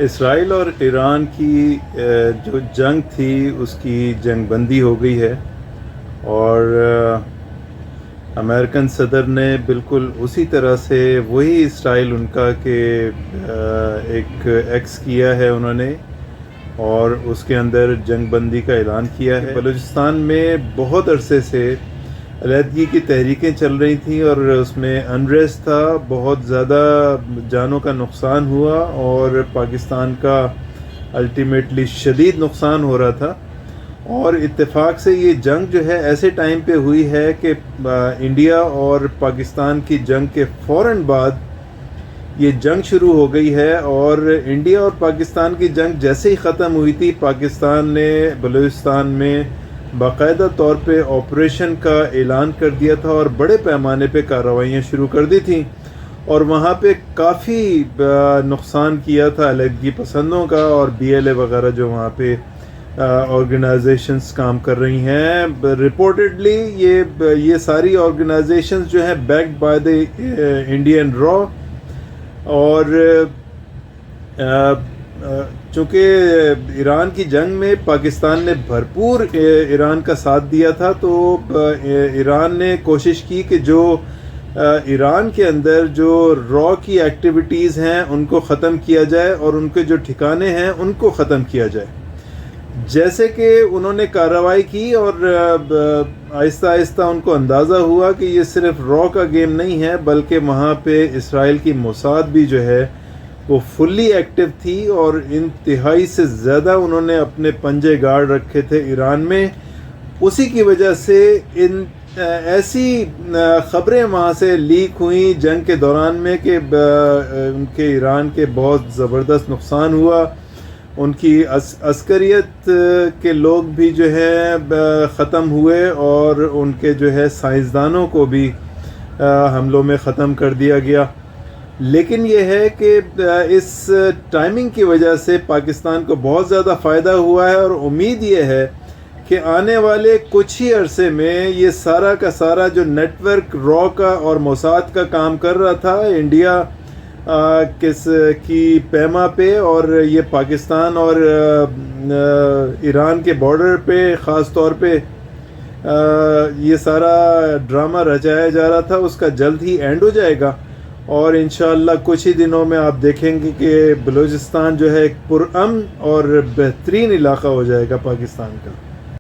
اسرائیل اور ایران کی جو جنگ تھی اس کی جنگ بندی ہو گئی ہے، اور امریکن صدر نے بالکل اسی طرح سے وہی اسٹائل ان کا کہ ایک ایکس کیا ہے انہوں نے، اور اس کے اندر جنگ بندی کا اعلان کیا ہے۔ بلوچستان میں بہت عرصے سے علیحدگی کی تحریکیں چل رہی تھیں اور اس میں انریسٹ تھا، بہت زیادہ جانوں کا نقصان ہوا اور پاکستان کا الٹیمیٹلی شدید نقصان ہو رہا تھا، اور اتفاق سے یہ جنگ جو ہے ایسے ٹائم پہ ہوئی ہے کہ انڈیا اور پاکستان کی جنگ کے فوراً بعد یہ جنگ شروع ہو گئی ہے، اور انڈیا اور پاکستان کی جنگ جیسے ہی ختم ہوئی تھی پاکستان نے بلوچستان میں باقاعدہ طور پہ آپریشن کا اعلان کر دیا تھا اور بڑے پیمانے پہ کارروائیاں شروع کر دی تھیں، اور وہاں پہ کافی نقصان کیا تھا علیحدگی پسندوں کا، اور بی ایل اے وغیرہ جو وہاں پہ آرگنائزیشنز کام کر رہی ہیں۔ رپورٹڈلی یہ ساری آرگنائزیشنز جو ہیں بیکڈ بائی دی انڈین را، اور چونکہ ایران کی جنگ میں پاکستان نے بھرپور ایران کا ساتھ دیا تھا، تو ایران نے کوشش کی کہ جو ایران کے اندر جو را کی ایکٹیویٹیز ہیں ان کو ختم کیا جائے اور ان کے جو ٹھکانے ہیں ان کو ختم کیا جائے۔ جیسے کہ انہوں نے کارروائی کی، اور آہستہ آہستہ ان کو اندازہ ہوا کہ یہ صرف را کا گیم نہیں ہے، بلکہ وہاں پہ اسرائیل کی موساد بھی جو ہے وہ فلی ایکٹیو تھی، اور انتہائی سے زیادہ انہوں نے اپنے پنجے گاڑ رکھے تھے ایران میں۔ اسی کی وجہ سے ایسی خبریں وہاں سے لیک ہوئیں جنگ کے دوران میں کہ ان کے ایران کے بہت زبردست نقصان ہوا، ان کی عسکریت کے لوگ بھی جو ہے ختم ہوئے، اور ان کے جو ہے سائنسدانوں کو بھی حملوں میں ختم کر دیا گیا۔ لیکن یہ ہے کہ اس ٹائمنگ کی وجہ سے پاکستان کو بہت زیادہ فائدہ ہوا ہے، اور امید یہ ہے کہ آنے والے کچھ ہی عرصے میں یہ سارا کا سارا جو نیٹ ورک را کا اور موساد کا کام کر رہا تھا انڈیا کی پیما پہ، اور یہ پاکستان اور ایران کے بارڈر پہ خاص طور پہ یہ سارا ڈرامہ رچایا جا رہا تھا، اس کا جلد ہی اینڈ ہو جائے گا، اور انشاءاللہ کچھ ہی دنوں میں آپ دیکھیں گے کہ بلوچستان جو ہے ایک پرامن اور بہترین علاقہ ہو جائے گا پاکستان کا۔